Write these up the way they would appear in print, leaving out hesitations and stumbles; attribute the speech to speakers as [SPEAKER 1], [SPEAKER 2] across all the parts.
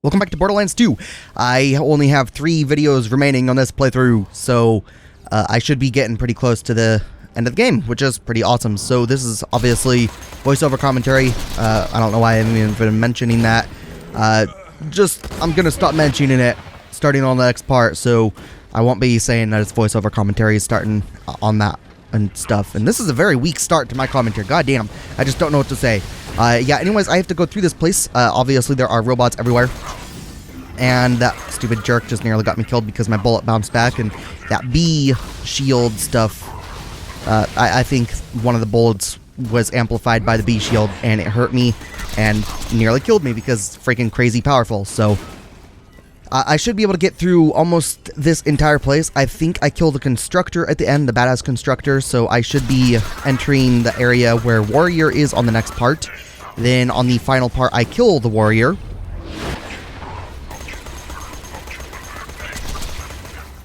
[SPEAKER 1] Welcome back to Borderlands 2. I only have 3 videos remaining on this playthrough, so I should be getting pretty close to the end of the game, which is pretty awesome. So this is obviously voiceover commentary. I don't know why I'm even mentioning that. I'm gonna stop mentioning it starting on the next part, so I won't be saying that it's voiceover commentary starting on that and stuff. And this is a very weak start to my commentary. God damn, I just don't know what to say. Yeah, anyways, I have to go through this place. Obviously, there are robots everywhere. And that stupid jerk just nearly got me killed because my bullet bounced back. And that bee shield stuff, I think one of the bullets was amplified by the bee shield. And it hurt me and nearly killed me because it's freaking crazy powerful. So I should be able to get through almost this entire place. I think I killed the constructor at the end, the badass constructor. So I should be entering the area where Warrior is on the next part. Then on the final part, I kill the Warrior.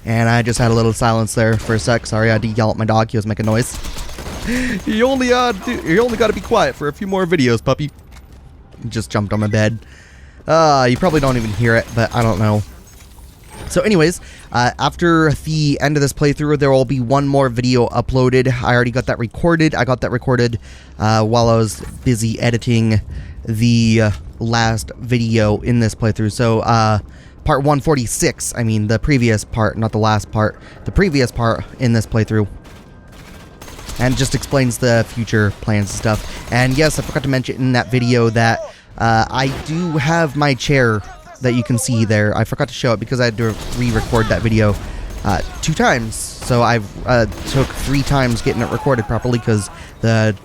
[SPEAKER 1] And I just had a little silence there for a sec. Sorry, I had to yell at my dog. He was making noise. You only got to be quiet for a few more videos, puppy. He just jumped on my bed. You probably don't even hear it, but I don't know. So anyways, after the end of this playthrough, there will be one more video uploaded. I already got that recorded. I got that recorded while I was busy editing the last video in this playthrough. So, part 146, I mean the previous part, not the last part, the previous part in this playthrough. And just explains the future plans and stuff. And yes, I forgot to mention in that video that I do have my chair that you can see there. I forgot to show it because I had to re-record that video 2 times. So I took 3 times getting it recorded properly because the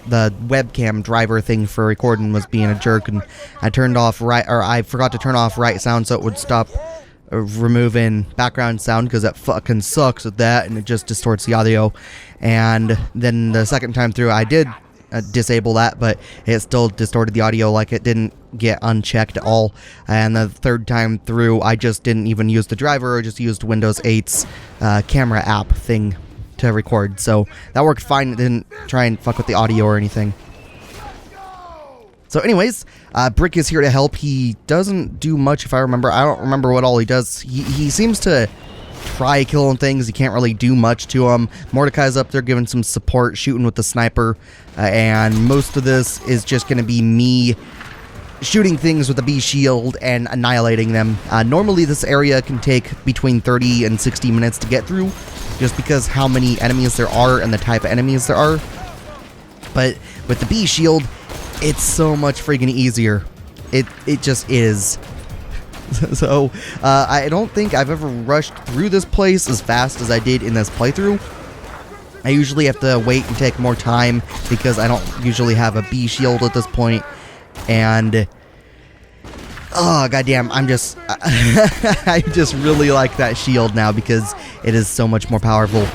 [SPEAKER 1] webcam driver thing for recording was being a jerk, and I forgot to turn off right sound so it would stop removing background sound because that fucking sucks at that, and it just distorts the audio. And then the second time through I did disable that, but it still distorted the audio, like it didn't get unchecked at all. And the third time through I just didn't even use the driver, I just used Windows 8's camera app thing to record, so that worked fine. It didn't try and fuck with the audio or anything. So anyways, Brick is here to help. He doesn't do much, if I remember. I don't remember what all he does. He seems to try killing things. He can't really do much to them. Mordecai's up there giving some support, shooting with the sniper, and most of this is just going to be me shooting things with the bee shield and annihilating them. Normally this area can take between 30 and 60 minutes to get through, just because how many enemies there are and the type of enemies there are. But with the bee shield, it's so much friggin' easier. It just is. So, I don't think I've ever rushed through this place as fast as I did in this playthrough. I usually have to wait and take more time because I don't usually have a bee shield at this point. And oh goddamn, I just really like that shield now because it is so much more powerful.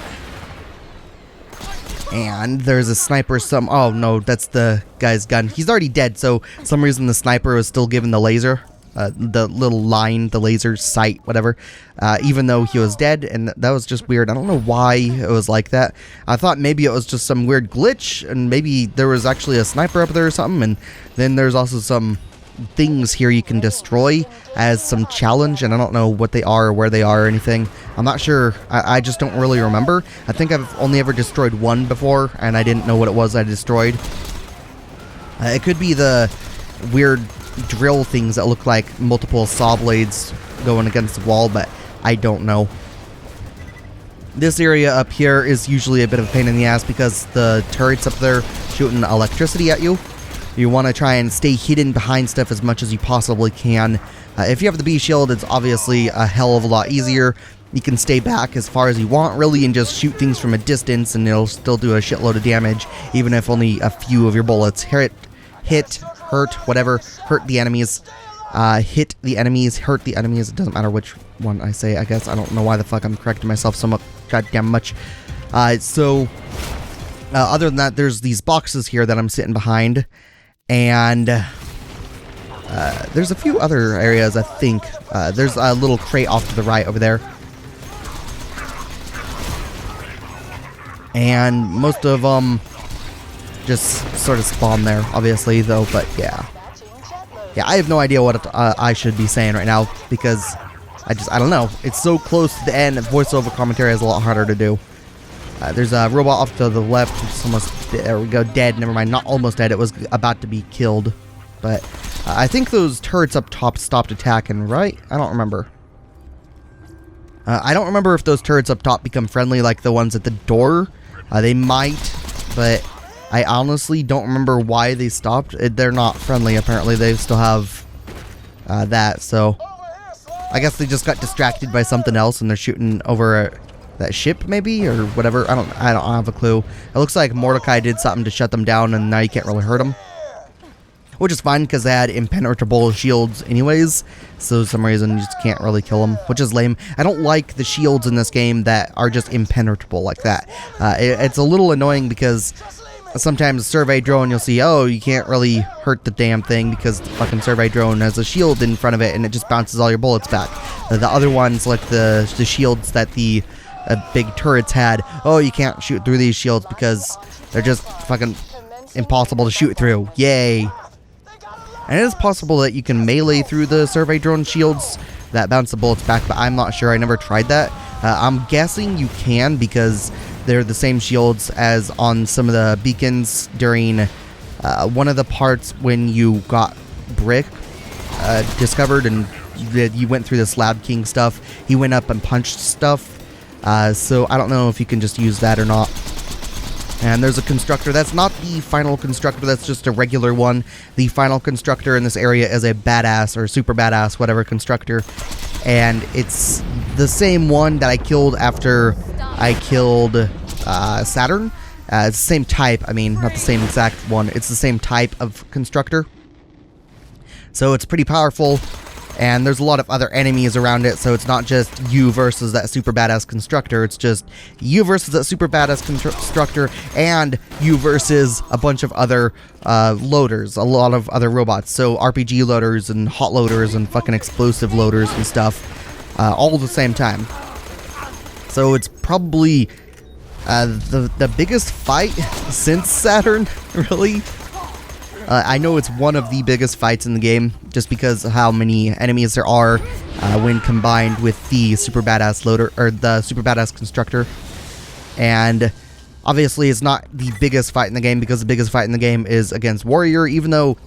[SPEAKER 1] And there's a sniper oh no, that's the guy's gun. He's already dead, so for some reason the sniper was still given the laser. The little line, the laser sight, whatever, even though he was dead, and that was just weird. I don't know why it was like that. I thought maybe it was just some weird glitch, and maybe there was actually a sniper up there or something, and then there's also some things here you can destroy as some challenge, and I don't know what they are or where they are or anything. I'm not sure. I just don't really remember. I think I've only ever destroyed one before, and I didn't know what it was I destroyed. It could be the weird drill things that look like multiple saw blades going against the wall, but I don't know. This area up here is usually a bit of a pain in the ass because the turret's up there shooting electricity at you. You want to try and stay hidden behind stuff as much as you possibly can. If you have the bee shield, it's obviously a hell of a lot easier. You can stay back as far as you want, really, and just shoot things from a distance, and it'll still do a shitload of damage, even if only a few of your bullets hurt, whatever, hurt the enemies. Hit the enemies, hurt the enemies. It doesn't matter which one I say, I guess. I don't know why the fuck I'm correcting myself so much, goddamn much. Other than that, there's these boxes here that I'm sitting behind. And there's a few other areas, I think. There's a little crate off to the right over there. And most of them just sort of spawn there, obviously, though, but yeah. Yeah, I have no idea what I should be saying right now, because I don't know. It's so close to the end, voiceover commentary is a lot harder to do. There's a robot off to the left. It's almost, there we go, dead. Never mind, not almost dead. It was about to be killed. But I think those turrets up top stopped attacking, right? I don't remember. I don't remember if those turrets up top become friendly like the ones at the door. They might, but I honestly don't remember why they stopped. They're not friendly, apparently. They still have that, so I guess they just got distracted by something else and they're shooting over that ship, maybe, or whatever. I don't have a clue. It looks like Mordecai did something to shut them down, and now you can't really hurt them, which is fine because they had impenetrable shields anyways. So for some reason you just can't really kill them, which is lame. I don't like the shields in this game that are just impenetrable like that. It's a little annoying because sometimes survey drone you'll see, oh, you can't really hurt the damn thing because the fucking survey drone has a shield in front of it and it just bounces all your bullets back. The other ones, like the shields that the big turrets had, oh, you can't shoot through these shields because they're just fucking impossible to shoot through. Yay. And it is possible that you can melee through the survey drone shields that bounce the bullets back, but I'm not sure. I never tried that. I'm guessing you can because they're the same shields as on some of the beacons during one of the parts when you got Brick discovered and you went through this Lab King stuff. He went up and punched stuff. So I don't know if you can just use that or not. And there's a constructor. That's not the final constructor. That's just a regular one. The final constructor in this area is a badass or super badass, whatever constructor. And it's the same one that I killed after I killed Saturn. It's the same type. I mean, not the same exact one. It's the same type of constructor. So it's pretty powerful. And there's a lot of other enemies around it, so it's not just you versus that super badass constructor. It's just you versus that super badass constructor, and you versus a bunch of other loaders, a lot of other robots. So RPG loaders and hot loaders and fucking explosive loaders and stuff, all at the same time. So it's probably the biggest fight since Saturn, really. I know it's one of the biggest fights in the game, just because of how many enemies there are when combined with the super badass loader, or the super badass constructor. And obviously it's not the biggest fight in the game, because the biggest fight in the game is against Warrior, even though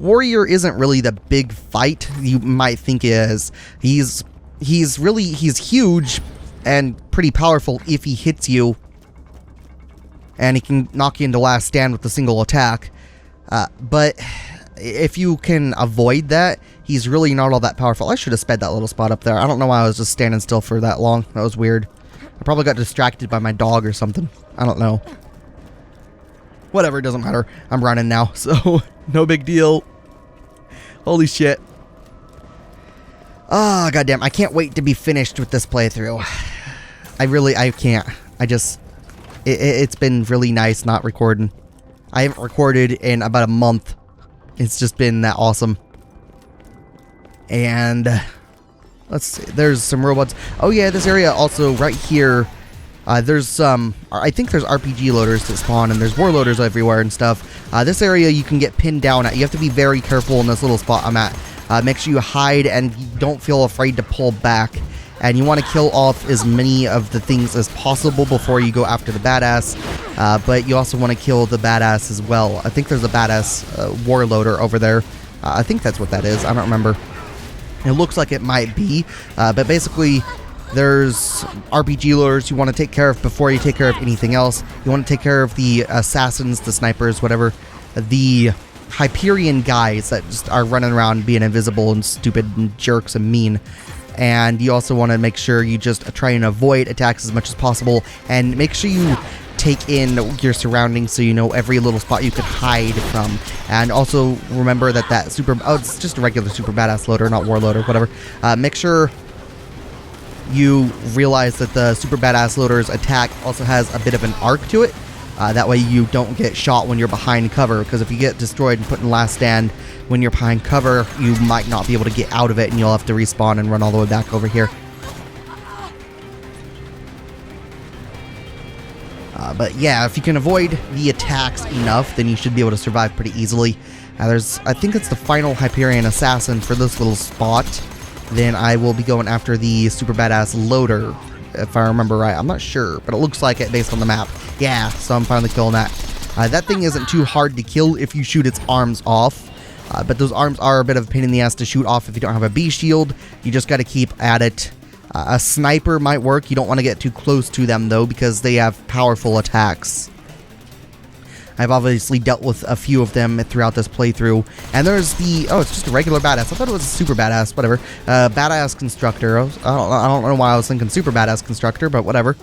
[SPEAKER 1] Warrior isn't really the big fight you might think he is. He's huge and pretty powerful if he hits you, and he can knock you into last stand with a single attack. But if you can avoid that, he's really not all that powerful. I should have sped that little spot up there. I don't know why I was just standing still for that long. That was weird. I probably got distracted by my dog or something. I don't know. Whatever, it doesn't matter. I'm running now, so no big deal. Holy shit. Ah, goddamn. I can't wait to be finished with this playthrough. I can't. It's been really nice not recording. I haven't recorded in about a month. It's just been that awesome. And let's see, there's some robots. Oh yeah, this area also right here. There's some, I think there's RPG loaders that spawn, and there's war loaders everywhere and stuff. This area you can get pinned down at. You have to be very careful in this little spot I'm at. Make sure you hide and don't feel afraid to pull back. And you want to kill off as many of the things as possible before you go after the badass. But you also want to kill the badass as well. I think there's a badass warloader over there. I think that's what that is. I don't remember. It looks like it might be. But basically, there's RPG loaders you want to take care of before you take care of anything else. You want to take care of the assassins, the snipers, whatever. The Hyperion guys that just are running around being invisible and stupid and jerks and mean. And you also want to make sure you just try and avoid attacks as much as possible, and make sure you take in your surroundings so you know every little spot you could hide from. And also remember that it's just a regular super badass loader, not war loader, whatever. Make sure you realize that the super badass loader's attack also has a bit of an arc to it. That way you don't get shot when you're behind cover, because if you get destroyed and put in last stand when you're behind cover, you might not be able to get out of it, and you'll have to respawn and run all the way back over here. But yeah, if you can avoid the attacks enough, then you should be able to survive pretty easily. I think it's the final Hyperion Assassin for this little spot. Then I will be going after the super badass loader, if I remember right. I'm not sure, but it looks like it based on the map. Yeah, so I'm finally killing that. That thing isn't too hard to kill if you shoot its arms off, but those arms are a bit of a pain in the ass to shoot off if you don't have a B shield. You just got to keep at it. A sniper might work. You don't want to get too close to them, though, because they have powerful attacks. I've obviously dealt with a few of them throughout this playthrough. And there's the... Oh, it's just a regular badass. I thought it was a super badass. Whatever. Badass constructor. I don't know why I was thinking super badass constructor, but whatever.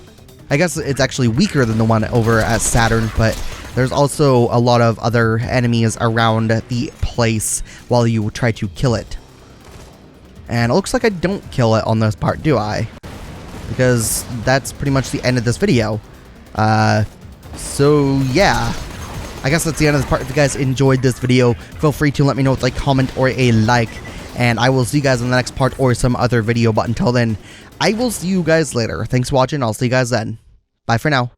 [SPEAKER 1] I guess it's actually weaker than the one over at Saturn, but there's also a lot of other enemies around the place while you try to kill it. And it looks like I don't kill it on this part, do I? Because that's pretty much the end of this video. So, yeah. I guess that's the end of this part. If you guys enjoyed this video, feel free to let me know with a comment or a like. And I will see you guys in the next part or some other video. But until then, I will see you guys later. Thanks for watching. I'll see you guys then. Bye for now.